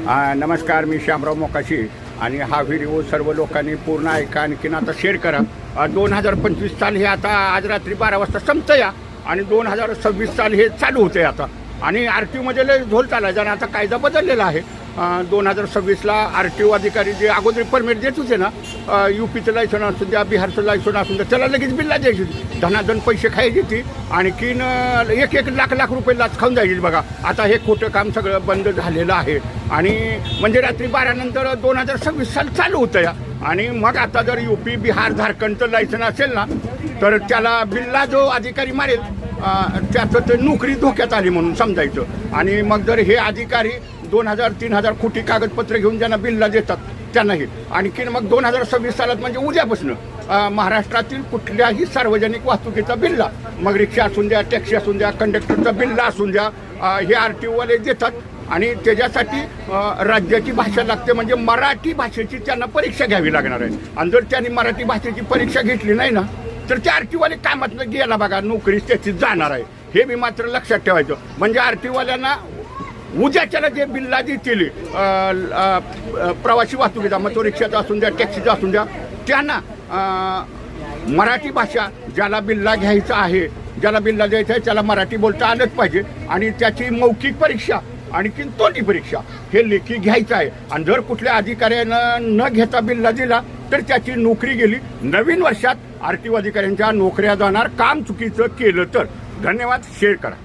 नमस्कार, मी श्यामराव मोकाशी आणि हा व्हिडिओ सर्व लोकांनी पूर्ण ऐका. आणखीन आता शेअर करा. 2025 साल हे आता आज रात्री 12 वाजता संपतं या आणि 2026 साल हे चालू होतं आहे आता. आणि आर टी ओमध्ये लय झोल चालायचा आणि आता कायदा बदललेला आहे. 2026ला आर टी ओ अधिकारी जे अगोदर परमिट देत होते ना, UPचं लायसन असून द्या, बिहारचं लायसन असून द्या, त्याला लगेच बिल्ला द्यायची होती. धनाधन पैसे खायची ती. आणखीन एक लाख रुपये लाच खाऊन जायची बघा. आता हे खोटं काम सगळं बंद झालेलं आहे. आणि म्हणजे रात्री 12 नंतर 2026 साल चालू होतं या. आणि मग आता जर UP, बिहार, झारखंडचं लायसन असेल ना, तर त्याला बिल्ला जो अधिकारी मारेल त्याचं ते नोकरी धोक्यात आली म्हणून समजायचं. आणि मग जर हे अधिकारी 2000-3000 खोटी कागदपत्र घेऊन ज्यांना बिल्ला देतात त्यांनाही. आणखीन मग 2026 सालात म्हणजे उद्यापासून महाराष्ट्रातील कुठल्याही सार्वजनिक वाहतुकीचा बिल्ला, मग रिक्षा असून द्या, टॅक्सी असून द्या, कंडक्टरचा बिल्ला असून द्या, हे RTO वाले देतात. आणि त्याच्यासाठी राज्याची भाषा लागते, म्हणजे मराठी भाषेची त्यांना परीक्षा घ्यावी लागणार आहे. आणि जर त्यांनी मराठी भाषेची परीक्षा घेतली नाही ना, तर त्या RTO वाले कामातनं गेला बघा, नोकरी त्याची जाणार आहे. हे मी मात्र लक्षात ठेवायचं. म्हणजे RTO वाल्यांना उद्याच्याला जे बिल्ला देतील प्रवासी वाहतुकीचा, मग तो रिक्षाचा असून द्या, टॅक्सीचा असून द्या, त्यांना मराठी भाषा ज्याला बिल्ला घ्यायचा आहे, ज्याला बिल्ला द्यायचा आहे, त्याला मराठी बोलता आलंच पाहिजे. आणि त्याची मौखिक परीक्षा आणखीन तोंडी परीक्षा हे लेखी घ्यायचं आहे. आणि जर कुठल्या अधिकाऱ्यानं न घेता बिल्ला दिला तर त्याची नोकरी गेली. नवीन वर्षात RTO अधिकाऱ्यांच्या नोकऱ्या जाणार काम चुकीचं केलं तर. धन्यवाद. शेअर करा.